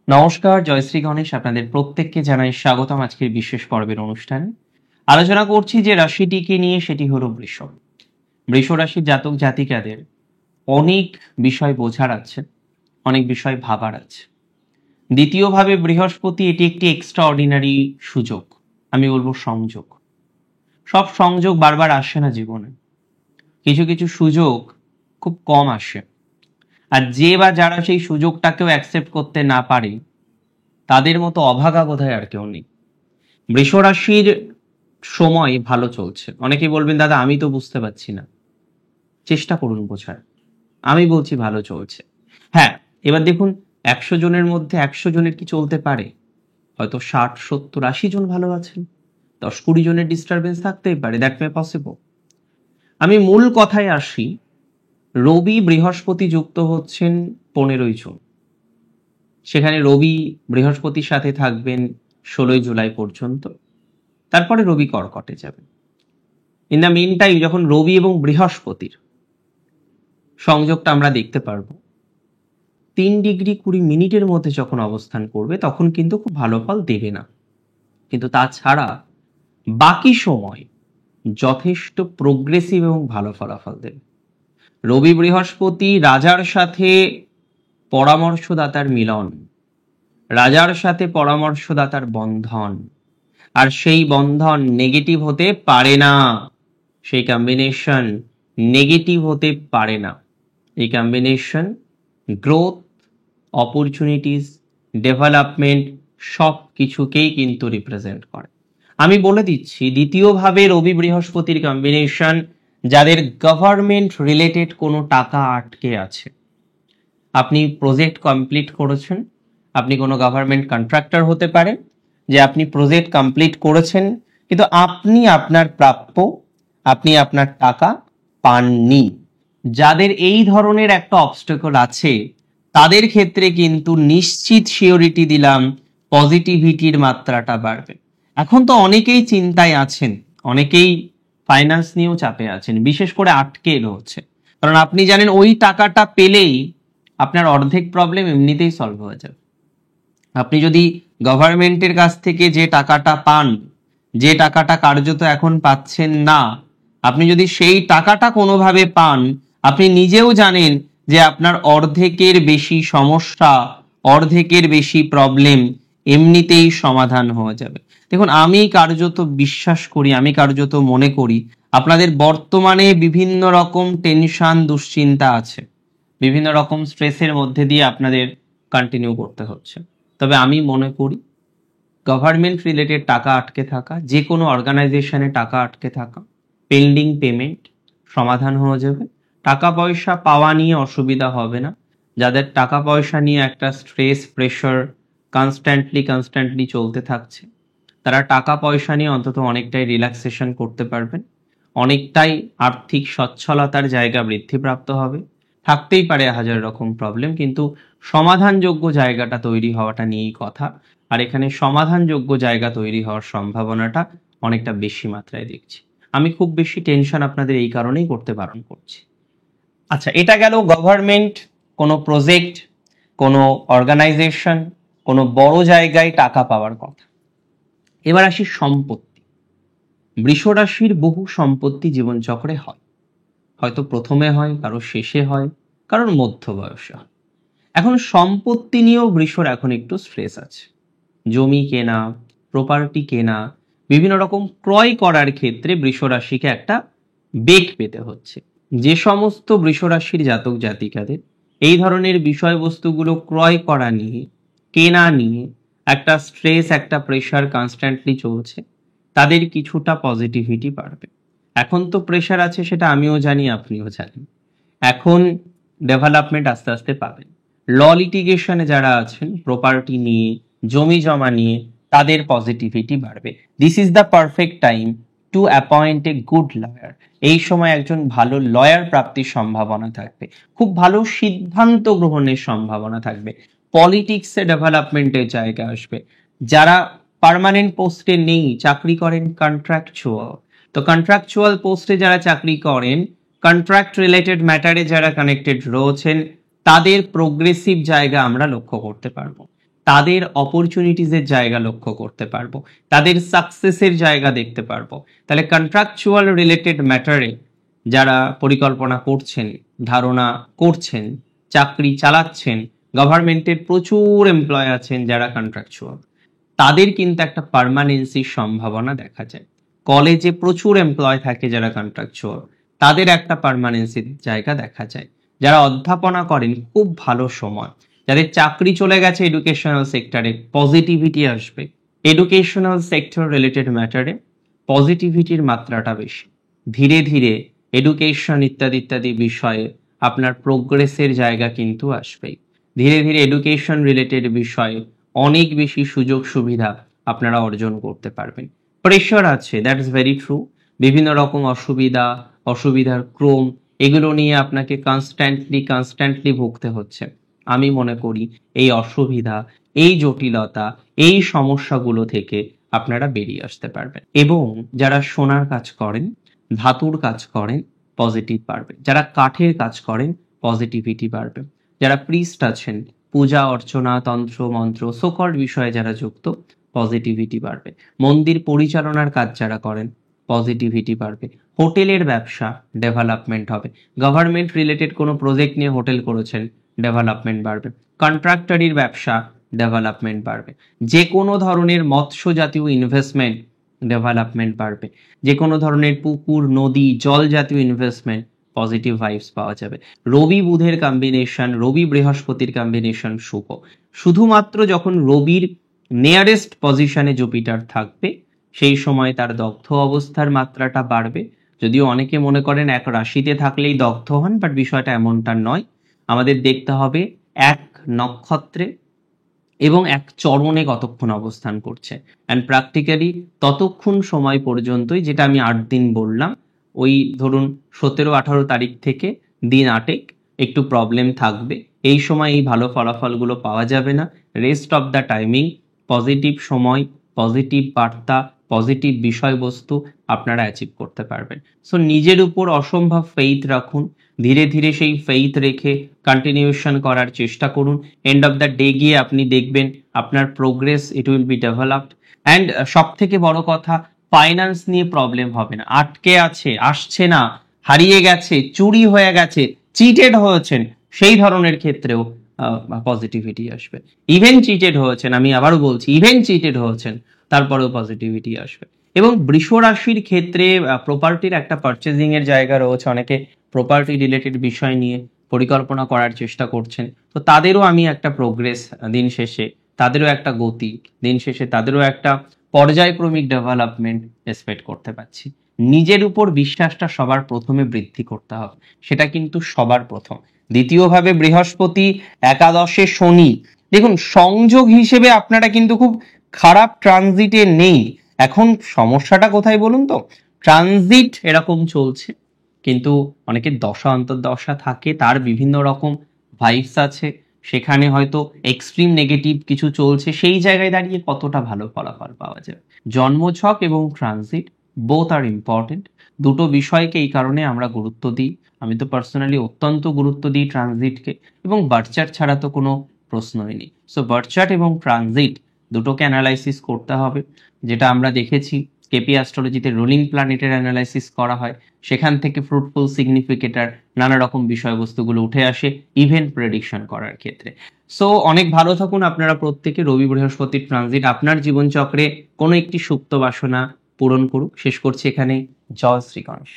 নমস্কার, জয়শ্রী গণেশ আপনাদের প্রত্যেককে জানাই স্বাগতম আজকের বিশেষ পর্বের অনুষ্ঠানে। আলোচনা করছি যে রাশিটিকে নিয়ে, সেটি হলো বৃষ। বৃষ রাশির জাতক জাতিকাদের অনেক বিষয় বোঝার আছে, অনেক বিষয় ভাবার আছে। দ্বিতীয়ভাবে বৃহস্পতি, এটি একটি এক্সট্রা অর্ডিনারি সুযোগ, আমি বলবো সংযোগ। সব সংযোগ বারবার আসে না জীবনে, কিছু কিছু সুযোগ খুব কম আসে। আর যে বা যারা সেই সুযোগটাকেও অ্যাকসেপ্ট করতে না পারে, তাদের মতো অভাগা বোধহয় আর কেউ নেই। বৃষ রাশির সময় ভালো চলছে। অনেকেই বলবেন, দাদা আমি তো বুঝতে পারছি না। চেষ্টা করুন বোঝার। আমি বলছি ভালো চলছে। হ্যাঁ, এবার দেখুন, 100 জনের মধ্যে 100 জনের কি চলতে পারে? হয়তো 60, 70, 80 জন ভালো আছেন, 10-20 জনের ডিস্টারবেন্স থাকতেই পারে। That may possible. আমি মূল কথায় আসি। রবি বৃহস্পতি যুক্ত হচ্ছেন 15ই জুন। সেখানে রবি বৃহস্পতির সাথে থাকবেন 16ই জুলাই পর্যন্ত। তারপরে রবি কর্কটে যাবে। ইন দ্য মিন টাইম, যখন রবি এবং বৃহস্পতির সংযোগটা আমরা দেখতে পারবো 3°20' মধ্যে যখন অবস্থান করবে, তখন কিন্তু খুব ভালো ফল দেবে না। কিন্তু তাছাড়া বাকি সময় যথেষ্ট প্রোগ্রেসিভ এবং ভালো ফলাফল দেবে। রবি বৃহস্পতি রাজার সাথে পরামর্শদাতার মিলন, রাজার সাথে পরামর্শদাতার বন্ধন, আর সেই বন্ধন নেগেটিভ হতে পারে না। সেই কম্বিনেশন নেগেটিভ হতে পারে না। এই কম্বিনেশন গ্রোথ, অপরচুনিটিস, ডেভেলপমেন্ট সব কিছুকেই কিন্তু রিপ্রেজেন্ট করে। আমি বলে দিচ্ছি, দ্বিতীয়ভাবে রবি বৃহস্পতির কম্বিনেশন, যাদের গভর্নমেন্ট রিলেটেড কোনো টাকা আটকে আছে, আপনি প্রজেক্ট কমপ্লিট করেছেন, আপনি কোনো গভর্নমেন্ট কন্ট্রাক্টর হতে পারেন, যে আপনি প্রজেক্ট কমপ্লিট করেছেন কিন্তু আপনি আপনার প্রাপ্য, আপনি আপনার টাকা পাননি। যাদের এই ধরনের একটা অবস্টাকল আছে, তাদের ক্ষেত্রে কিন্তু নিশ্চিত শিওরিটি দিলাম, পজিটিভিটির মাত্রাটা বাড়বে। এখন তো অনেকেই চিন্তায় আছেন, অনেকেই ফাইন্যান্স নিয়েও চাপে আছেন, বিশেষ করে আটকে রয়েছে। কারণ আপনি জানেন, ওই টাকাটা পেলেই আপনার অর্ধেক প্রবলেম এমনিতেই সলভ হয়ে যাবে। আপনি যদি গভর্নমেন্টের কাছ থেকে যে টাকাটা পান, যে টাকাটা কার্যত এখন পাচ্ছেন না, আপনি যদি সেই টাকাটা কোনোভাবে পান, আপনি নিজেও জানেন যে আপনার অর্ধেকের বেশি সমস্যা, অর্ধেকের বেশি প্রবলেম এমনিতেই সমাধান হয়ে যাবে। দেখুন, আমি কার্যত বিশ্বাস করি, আমি কার্যত মনে করি, আপনাদের বর্তমানে বিভিন্ন রকম টেনশন, দুশ্চিন্তা আছে, বিভিন্ন রকম স্ট্রেসের মধ্যে দিয়ে আপনাদের কন্টিনিউ করতে হচ্ছে। তবে আমি মনে করি, গভর্নমেন্ট রিলেটেড টাকা আটকে থাকা, যে কোনো অর্গানাইজেশনে টাকা আটকে থাকা, পেন্ডিং পেমেন্ট সমাধান হয়ে যাবে। টাকা পয়সা পাওয়া নিয়ে অসুবিধা হবে না। যাদের টাকা পয়সা নিয়ে একটা স্ট্রেস, প্রেশার কনস্ট্যান্টলি চলতে থাকছে, তারা টাকা পয়সা নিয়ে অন্তত অনেকটাই রিল্যাক্সেশন করতে পারবেন, অনেকটাই আর্থিক সচ্ছলতার জায়গা বৃদ্ধিপ্রাপ্ত হবে। থাকতেই পারে হাজার রকম প্রবলেম, কিন্তু সমাধানযোগ্য জায়গাটা তৈরি হওয়াটা নিয়েই কথা। আর এখানে সমাধানযোগ্য জায়গা তৈরি হওয়ার সম্ভাবনাটা অনেকটা বেশি মাত্রায় দেখছি। আমি খুব বেশি টেনশন আপনাদের এই কারণেই করতে বারণ করছি। আচ্ছা, এটা গেল গভর্নমেন্ট, কোনো প্রজেক্ট, কোনো অর্গানাইজেশন, কোনো বড় জায়গায় টাকা পাওয়ার কথা। এবার আসি সম্পত্তি। বৃষ রাশির বহু সম্পত্তি জীবনচক্রে হয়, হয়তো প্রথমে হয়, কারো শেষে হয়, কারোর মধ্য বয়সে হয়। এখন সম্পত্তি নিয়েও বৃষর এখন একটু স্ট্রেস আছে। জমি কেনা, প্রপার্টি কেনা, বিভিন্ন রকম ক্রয় করার ক্ষেত্রে বৃষ রাশিকে একটা বেগ পেতে হচ্ছে। যে সমস্ত বৃষ রাশির জাতক জাতিকাদের এই ধরনের বিষয়বস্তুগুলো ক্রয় করা নিয়ে, কেনা নিয়ে একটা স্ট্রেস, একটা প্রেশার কনস্ট্যান্টলি চলছে, তাদের কিছুটা পজিটিভিটি বাড়বে। এখন তো প্রেশার আছে, সেটা আমিও জানি, আপনিও জানেন। এখন ডেভেলপমেন্ট আস্তে আস্তে পাবেন। ল লিটিগেশনে যারা আছেন, প্রপার্টি নিয়ে, জমি জমা নিয়ে, তাদের পজিটিভিটি বাড়বে। This is the perfect time to appoint a good lawyer. এই সময় একজন ভালো লয়ার প্রাপ্তির সম্ভাবনা থাকবে, খুব ভালো সিদ্ধান্ত গ্রহণের সম্ভাবনা থাকবে, পলিটিক্সে ডেভেলপমেন্টের জায়গা আসবে। যারা পার্মানেন্ট পোস্টে নেই, চাকরি করেন কন্ট্রাকচুয়াল, তো কন্ট্রাকচুয়াল পোস্টে যারা চাকরি করেন, কন্ট্রাক্ট রিলেটেড ম্যাটারে যারা কানেক্টেড রয়েছেন, তাদের প্রোগ্রেসিভ জায়গা আমরা লক্ষ্য করতে পারবো। তাদের অপরচুনিটিজের জায়গা লক্ষ্য করতে পারবো, তাদের সাকসেসের জায়গা দেখতে পারবো। তাহলে কন্ট্রাকচুয়াল রিলেটেড ম্যাটারে যারা পরিকল্পনা করছেন, ধারণা করছেন, চাকরি চালাচ্ছেন, গভর্নমেন্টের প্রচুর এমপ্লয় আছেন যারা কন্ট্রাকচুয়াল, তাদের কিন্তু একটা পার্মানেন্সির সম্ভাবনা দেখা যায়। কলেজে প্রচুর এমপ্লয় থাকে যারা কন্ট্রাকচুয়াল, তাদের একটা পার্মানেন্সির জায়গা দেখা যায়। যারা অধ্যাপনা করেন খুব ভালো সময়, যাদের চাকরি চলে গেছে এডুকেশনাল সেক্টরে, পজিটিভিটি আসবে। এডুকেশনাল সেক্টর রিলেটেড ম্যাটারে পজিটিভিটির মাত্রাটা বেশি। ধীরে ধীরে এডুকেশন ইত্যাদি ইত্যাদি বিষয়ে আপনার প্রোগ্রেসের জায়গা কিন্তু আসবেই। ধীরে ধীরে এডুকেশন রিলেটেড বিষয়ে অনেক বেশি সুযোগ সুবিধা আপনারা অর্জন করতে পারবেন। প্রেশার আছে, দ্যাটস ভেরি ট্রু। বিভিন্ন রকম অসুবিধার ক্রম, এগুলো নিয়ে আপনাকে কনস্ট্যান্টলি ভুগতে হচ্ছে। আমি মনে করি এই অসুবিধা, এই জটিলতা, এই সমস্যাগুলো থেকে আপনারা বেরিয়ে আসতে পারবেন। এবং যারা সোনার কাজ করেন, ধাতুর কাজ করেন, পজিটিভ বাড়বে। যারা কাঠের কাজ করেন, পজিটিভিটি বাড়বে। যারা প্রিস্ট আছেন, পূজা অর্চনা, তন্ত্র মন্ত্র, সোকল্ড বিষয়ে যারা যুক্ত, পজিটিভিটি বাড়বে। মন্দির পরিচালনার কাজ যারা করেন, পজিটিভিটি বাড়বে। হোটেলের ব্যবসা, ডেভেলপমেন্ট হবে। গভর্নমেন্ট রিলেটেড কোনো প্রজেক্ট নিয়ে হোটেল করেছেন, ডেভেলপমেন্ট বাড়বে। কন্ট্রাক্টরির ব্যবসা, ডেভেলপমেন্ট বাড়বে। যে কোনো ধরনের মৎস্য জাতীয় ইনভেস্টমেন্ট, ডেভেলপমেন্ট বাড়বে। যে কোনো ধরনের পুকুর, নদী, জল জাতীয় ইনভেস্টমেন্ট, পজিটিভ ভাইবস পাওয়া যাবে। রবি বুধের কম্বিনেশন, রবি বৃহস্পতির কম্বিনেশন শুভ। শুধুমাত্র যখন রবির নিয়ারেস্ট পজিশনে জুপিটার থাকবে, সেই সময় তার দগ্ধ অবস্থার মাত্রাটা বাড়বে। যদিও অনেকে মনে করেন এক রাশিতে থাকলেই দগ্ধ হন, বাট বিষয়টা এমনটা নয়। আমাদের দেখতে হবে এক নক্ষত্রে এবং এক চরণে কতক্ষণ অবস্থান করছে। অ্যান্ড প্র্যাকটিক্যালি ততক্ষণ সময় পর্যন্তই, যেটা আমি 8 দিন বললাম, ওই ধরুন 17-18 তারিখ থেকে দিন 8 একটু প্রবলেম থাকবে। এই সময় এই ভালো ফলাফলগুলো পাওয়া যাবে না। Rest of the timing positive সময়, পজিটিভ বার্তা, পজিটিভ বিষয়বস্তু আপনারা অ্যাচিভ করতে পারবেন। সো নিজের উপর অসম্ভব ফেইথ রাখুন। ধীরে ধীরে সেই ফেইথ রেখে কন্টিনিউশন করার চেষ্টা করুন। এন্ড অফ দ্য ডে গিয়ে আপনি দেখবেন আপনার progress, it will be developed. And সব থেকে বড় কথা, ফাইন্যান্স নিয়ে প্রবলেম হবে না। আটকে আছে, আসছে না, হারিয়ে গেছে, চুরি হয়ে গেছে, চিটেড হয়েছেন, সেই ধরনের ক্ষেত্রেও পজিটিভিটি আসবে। ইভেন চিটেড হয়েছেন, আমি আবারও বলছি, ইভেন চিটেড হয়েছেন, তারপরেও পজিটিভিটি আসবে। এবং বৃষ রাশির ক্ষেত্রে প্রপার্টির একটা পারচেজিং এর জায়গা রয়েছে। অনেকে প্রপার্টি রিলেটেড বিষয় নিয়ে পরিকল্পনা করার চেষ্টা করছেন, তো তাদেরও আমি একটা প্রোগ্রেস দিন শেষে, তাদেরও একটা গতি দিন শেষে, তাদেরও একটা পর্যায়ক্রমিক ডেভেলপমেন্ট এক্সপেক্ট করতে পারছি। নিজের উপর বিশ্বাসটা সবার প্রথমে বৃদ্ধি করতে হবে, সেটা কিন্তু সবার প্রথম। দ্বিতীয়ভাবে বৃহস্পতি, একাদশে শনি, দেখুন সংযোগ হিসেবে আপনারা কিন্তু খুব খারাপ ট্রানজিটে নেই। এখন সমস্যাটা কোথায় বলুন তো, ট্রানজিট এরকম চলছে, কিন্তু অনেকের দশা অন্তর্দশা থাকে, তার বিভিন্ন রকম ভাইবস আছে, সেখানে হয়তো এক্সট্রিম নেগেটিভ কিছু চলছে, সেই জায়গায় দাঁড়িয়ে কতটা ভালো ফলাফল পাওয়া যাবে। জন্মছক এবং ট্রানজিট বোথ আর ইম্পর্টেন্ট। দুটো বিষয়কে এই কারণে আমরা গুরুত্ব দিই। আমি তো পার্সোনালি অত্যন্ত গুরুত্ব দিই ট্রানজিটকে, এবং বার্থচার্ট ছাড়া তো কোনো প্রশ্নই নেই। সো বার্থচার্ট এবং ট্রানজিট দুটোকে অ্যানালাইসিস করতে হবে। যেটা আমরা দেখেছি কেপি অ্যাস্ট্রোলজিতে রুলিং প্ল্যানেটের অ্যানালাইসিস করা হয়, সেখান থেকে ফ্রুটফুল সিগনিফিকেটর নানা রকম বিষয়বস্তুগুলো উঠে আসে ইভেন্ট প্রেডিকশন করার ক্ষেত্রে। সো অনেক ভালো থাকুন আপনারা প্রত্যেকে। রবি বৃহস্পতির ট্রানজিট আপনার জীবনচক্রে কোনো একটি সুপ্ত বাসনা পূরণ করুক। শেষ করছি এখানে। জয় শ্রী গণেশ।